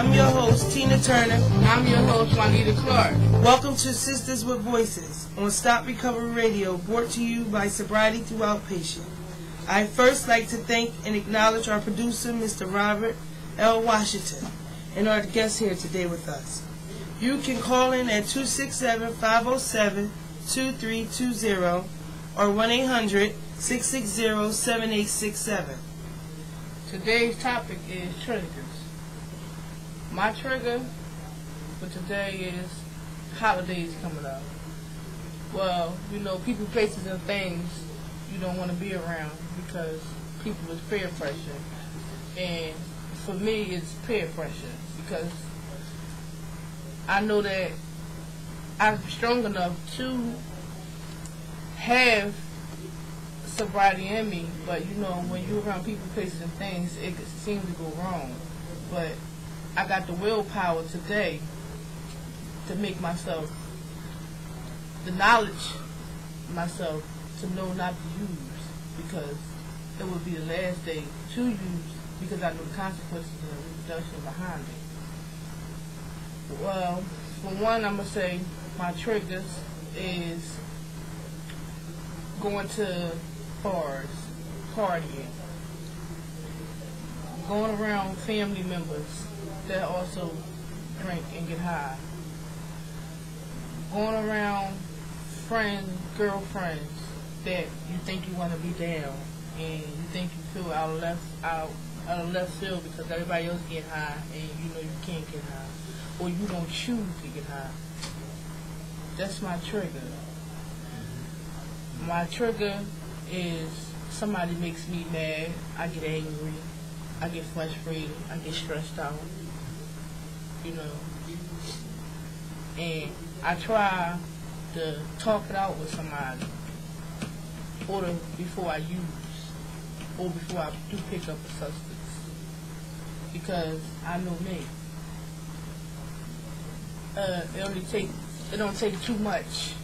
I'm your host, Tina Turner. And I'm your host, Juanita Clark. Welcome to Sisters with Voices on Stop Recovery Radio, brought to you by Sobriety Through Outpatient. I'd first like to thank and acknowledge our producer, Mr. Robert L. Washington, and our guest here today with us. You can call in at 267-507-2320 or 1-800-660-7867. Today's topic is triggers. My trigger for today is holidays coming up. Well, you know, people, places, and things you don't want to be around because people with peer pressure. And for me, it's peer pressure because I know that I'm strong enough to have sobriety in me, but you know, when you're around people, places, and things, it could seem to go wrong. But I got the willpower today to make myself, the knowledge myself to know not to use, because it would be the last day to use, because I know the consequences and the repercussions behind it. Well, for one, I'm going to say my triggers is going to bars, partying, going around family members that also drink and get high, going around friends, girlfriends that you think you want to be down and you think you feel out of left field because everybody else get high and you know you can't get high, or you don't choose to get high. That's my trigger. My trigger is somebody makes me mad, I get angry, I get frustrated, I get stressed out, you know, and I try to talk it out with somebody before I use, or before I do pick up a substance, because I know me. It don't take too much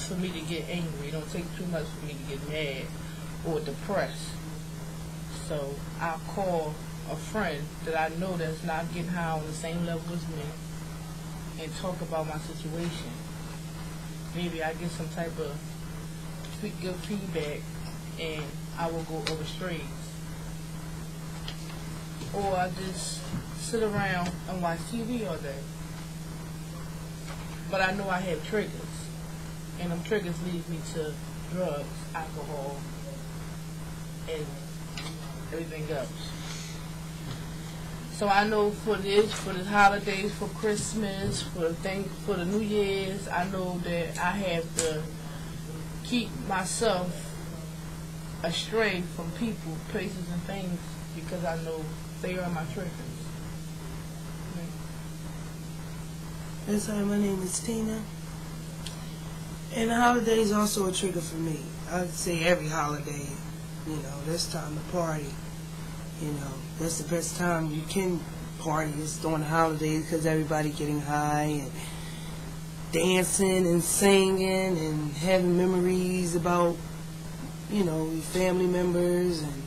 for me to get angry. It don't take too much for me to get mad or depressed. So I'll call a friend that I know that's not getting high on the same level as me and talk about my situation. Maybe I get some type of good feedback and I will go over straights. Or I just sit around and watch TV all day. But I know I have triggers, and them triggers lead me to drugs, alcohol, and everything else. So I know for the holidays, for Christmas, for the New Year's, I know that I have to keep myself astray from people, places, and things because I know they are my triggers. Yes, hi, my name is Tina. And the holiday is also a trigger for me. I'd say every holiday, you know, that's time to party. You know, that's the best time you can party is during the holidays because everybody getting high and dancing and singing and having memories about, you know, your family members and,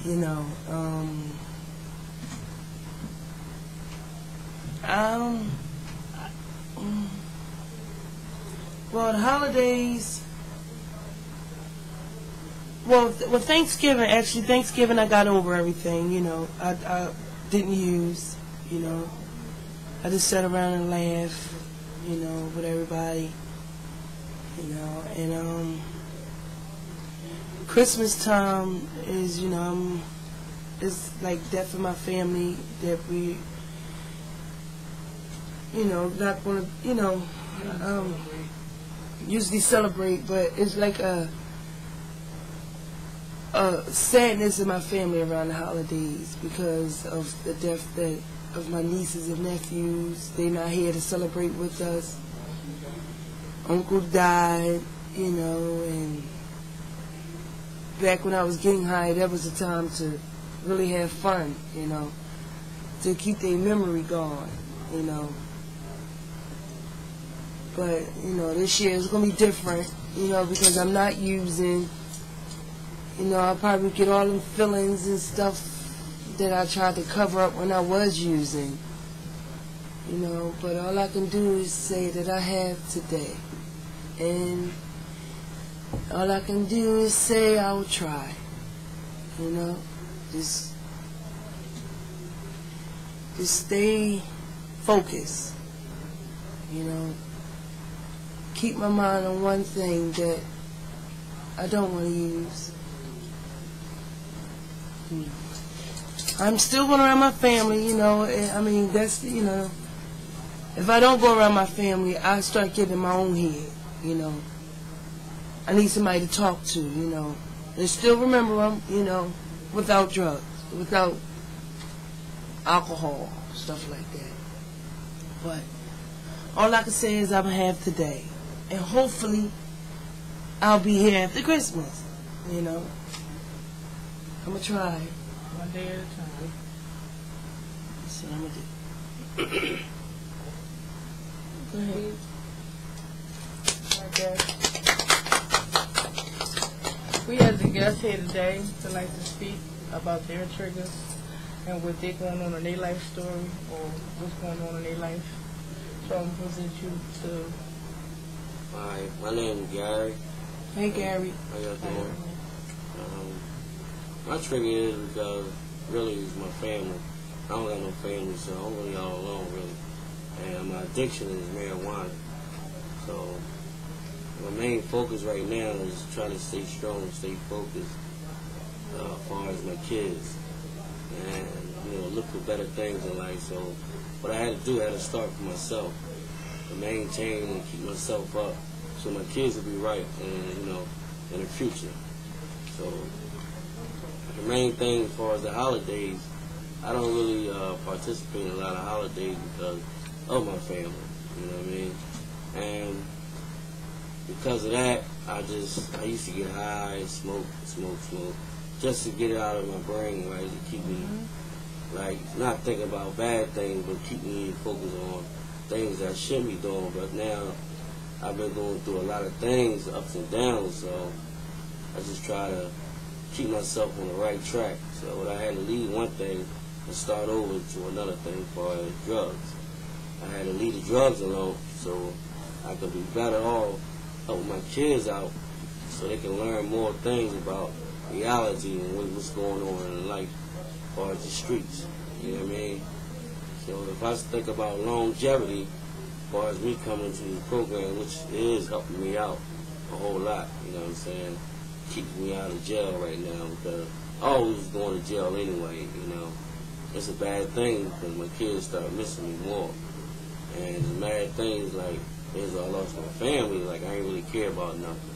you know, well, the holidays, well, Thanksgiving, I got over everything, you know. I didn't use, you know. I just sat around and laughed, you know, with everybody, you know. And Christmas time is, you know, it's like death for my family that we, you know, not going to, you know, usually celebrate, but it's like a sadness in my family around the holidays because of the death of my nieces and nephews. They're not here to celebrate with us. Uncle died, you know, and back when I was getting high, that was the time to really have fun, you know, to keep their memory going, you know. But, you know, this year is going to be different, you know, because I'm not using, you know, I'll probably get all them feelings and stuff that I tried to cover up when I was using. You know, but all I can do is say that I have today. And all I can do is say I will try. You know, just stay focused. You know, keep my mind on one thing that I don't want to use. I'm still going around my family, you know. I mean, that's, you know, if I don't go around my family, I start getting in my own head, you know. I need somebody to talk to, you know. And still remember them, you know, without drugs, without alcohol, stuff like that. But all I can say is I'm have today. And hopefully I'll be here after Christmas, you know. I'm going to try. One day at a time. That's what I'm going to do. Go ahead. We have the guests here today that like to speak about their triggers and what they're going on in their life story or what's going on in their life. So I'm going to present you to... Hi, my name is Gary. Hey, Gary. How y'all doing? My trigger is because really it's my family. I don't got no family, so I'm really all alone, really. And my addiction is marijuana. So my main focus right now is trying to stay strong and stay focused as far as my kids. And, you know, look for better things in life. So what I had to do, I had to start for myself. To maintain and keep myself up so my kids will be right and, you know, in the future. So the main thing as far as the holidays, I don't really participate in a lot of holidays because of my family, you know what I mean? And because of that, I used to get high, smoke, just to get it out of my brain, right, to keep me, like, not thinking about bad things, but keep me focused on things that I shouldn't be doing. But now I've been going through a lot of things, ups and downs, so I just try to keep myself on the right track. So what I had to leave one thing and start over to another thing as far as drugs. I had to leave the drugs alone so I could be better off, helping my kids out so they can learn more things about reality and what's going on in life as far as the streets. You know what I mean? So if I think about longevity, as far as me coming into the program, which is helping me out a whole lot, you know what I'm saying? Keeping me out of jail right now because I always was going to jail anyway, you know. It's a bad thing because my kids start missing me more. And the mad thing is like, as I lost my family, like I ain't really care about nothing.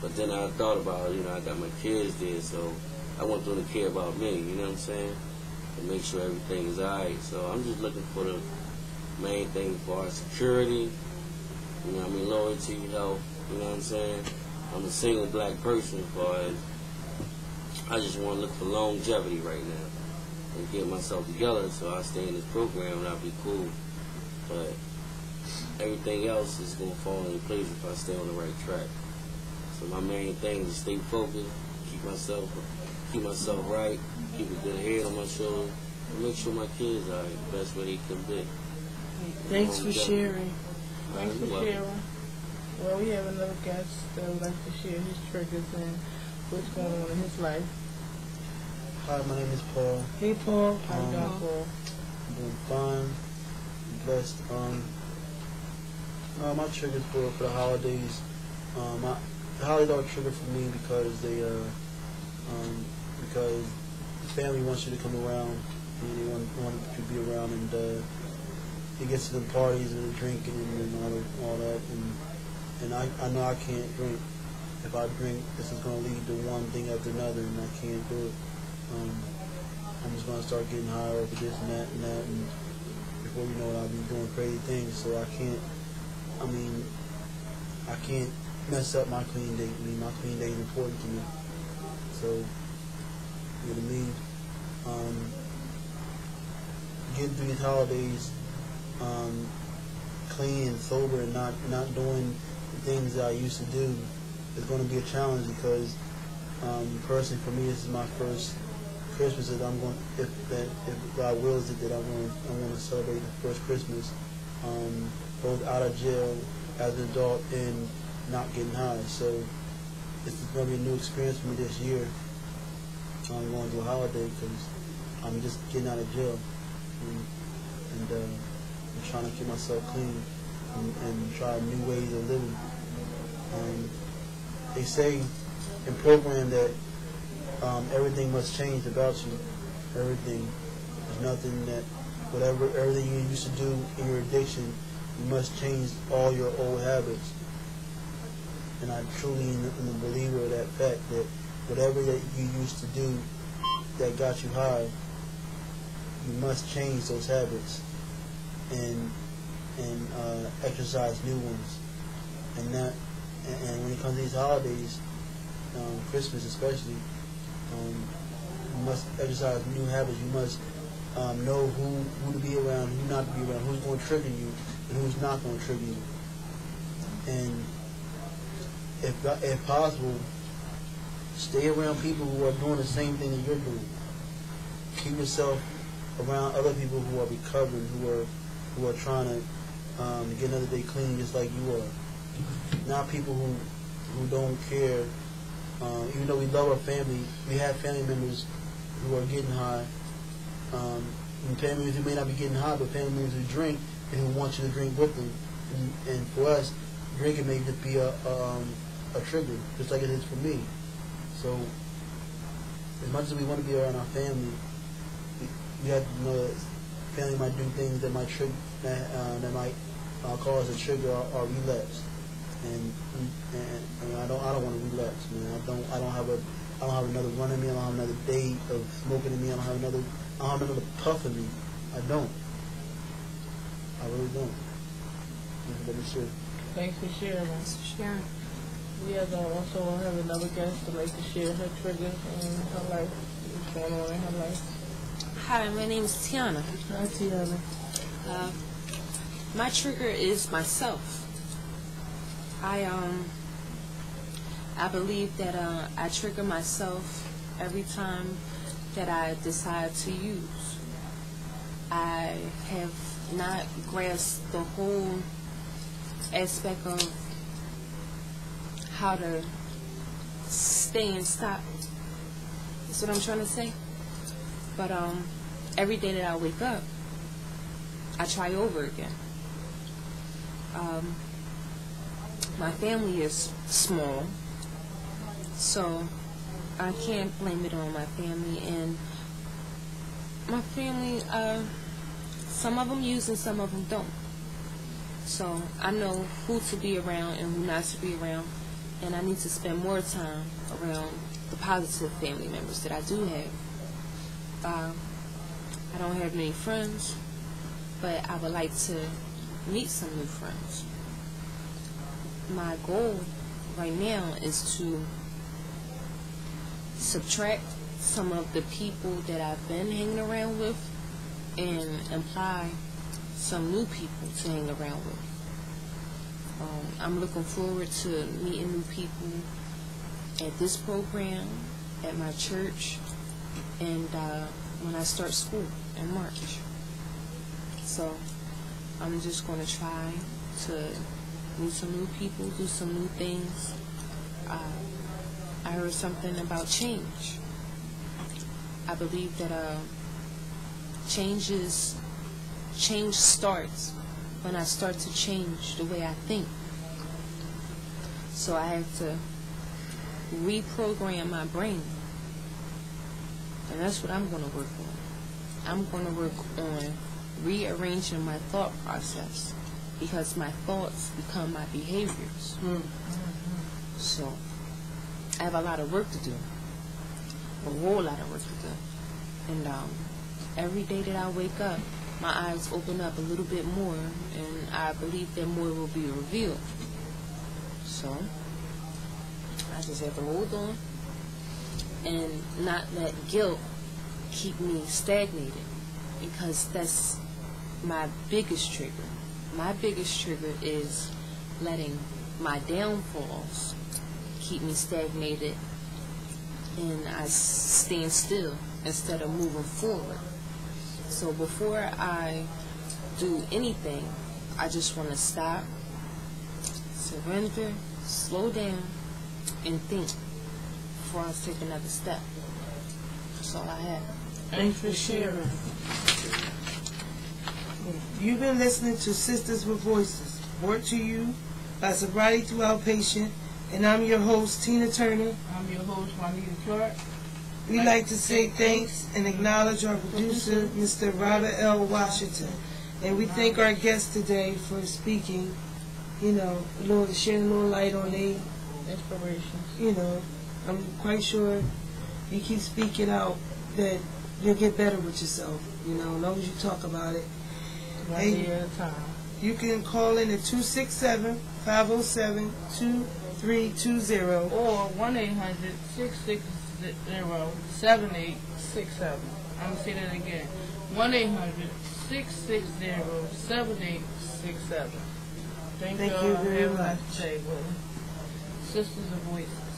But then I thought about, you know, I got my kids there, so I want them to care about me, you know what I'm saying? To make sure everything is alright. So I'm just looking for the main thing for our security, you know what I mean, loyalty, health, you know what I'm saying? I'm a single black person, but I just want to look for longevity right now and get myself together so I stay in this program and I'll be cool. But everything else is going to fall into place if I stay on the right track. So my main thing is to stay focused, keep myself right, keep a good head on my shoulders, and make sure my kids are the best way they can be. Thanks for sharing. Thanks for sharing. Well, we have another guest that would like to share his triggers and what's going on in his life. Hi, my name is Paul. Hey, Paul. How you doing, Paul? I'm doing fine. I'm blessed. My triggers for the holidays. The holidays are a trigger for me because because the family wants you to come around and they want you to be around, and it gets to them parties and the drinking and all that, and I know I can't drink. If I drink, this is going to lead to one thing after another, and I can't do it. I'm just going to start getting higher over this and that, and before you know it, I'll be doing crazy things. So I can't mess up my clean date. I mean, my clean date is important to me. So, you know what I mean? Getting through these holidays clean and sober and not doing the things that I used to do is going to be a challenge because personally for me this is my first Christmas that I'm going, if God wills it, that I want to celebrate the first Christmas, both out of jail as an adult and not getting high. So it's going to be a new experience for me this year. I'm going to a holiday because I'm just getting out of jail, and I'm trying to keep myself clean and try new ways of living. They say in program that everything must change about you. Everything. There's nothing that, everything you used to do in your addiction, you must change all your old habits. And I truly am a believer of that fact, that whatever that you used to do that got you high, you must change those habits and exercise new ones. And when it comes to these holidays, Christmas especially, you must exercise new habits. You must know who to be around, who not to be around, who's going to trigger you, and who's not going to trigger you. And if possible, stay around people who are doing the same thing that you're doing. Keep yourself around other people who are recovering, who are trying to get another day clean just like you are. Not people who don't care. Even though we love our family, we have family members who are getting high. And family members who may not be getting high, but family members who drink and who want you to drink with them. And for us, drinking may just be a trigger, just like it is for me. So, as much as we want to be around our family, we have to know that family might do things that might trigger, that might cause a trigger or relapse. And I don't want to relapse, man. I don't have another run in me. I don't have another day of smoking in me. I don't have another puff in me. I don't. I really don't. Let me share. Thanks for sharing. Thanks for sharing. We also have another guest to like to share her triggers in her life. What's going on in her life? Hi, my name is Tiana. Hi, Tiana. My trigger is myself. I believe that I trigger myself every time that I decide to use. I have not grasped the whole aspect of how to stay and stop. That's what I'm trying to say. But every day that I wake up, I try over again. My family is small, so I can't blame it on my family. And my family, some of them use and some of them don't. So I know who to be around and who not to be around, and I need to spend more time around the positive family members that I do have. I don't have many friends, but I would like to meet some new friends. My goal right now is to subtract some of the people that I've been hanging around with and apply some new people to hang around with. I'm looking forward to meeting new people at this program, at my church, and when I start school in March. So I'm just going to try to meet some new people, do some new things. I heard something about change. I believe that change starts when I start to change the way I think. So I have to reprogram my brain. And that's what I'm going to work on. I'm going to work on rearranging my thought process, because my thoughts become my behaviors. So I have a lot of work to do, a whole lot of work to do. And every day that I wake up, my eyes open up a little bit more, and I believe that more will be revealed. So I just have to hold on and not let guilt keep me stagnated, because that's my biggest trigger. My biggest trigger is letting my downfalls keep me stagnated, and I stand still instead of moving forward. So before I do anything, I just want to stop, surrender, slow down, and think before I take another step. That's all I have. Thanks for sharing. You've been listening to Sisters with Voices, brought to you by Sobriety Through Outpatient, and I'm your host, Tina Turner. I'm your host, Juanita Clark. We'd like to say thanks and acknowledge our producer, Mr. Robert L. Washington. And we thank our guests today for speaking, shedding a little light on the Inspirations. I'm quite sure you keep speaking out that you'll get better with yourself, as long as you talk about it. One Hey. day at a time. You can call in at 267-507-2320. Or 1-800-660-7867. I'm going to say that again. 1-800-660-7867. Thank Thank you you all very have a nice much. day, Willie. Sisters of Voices.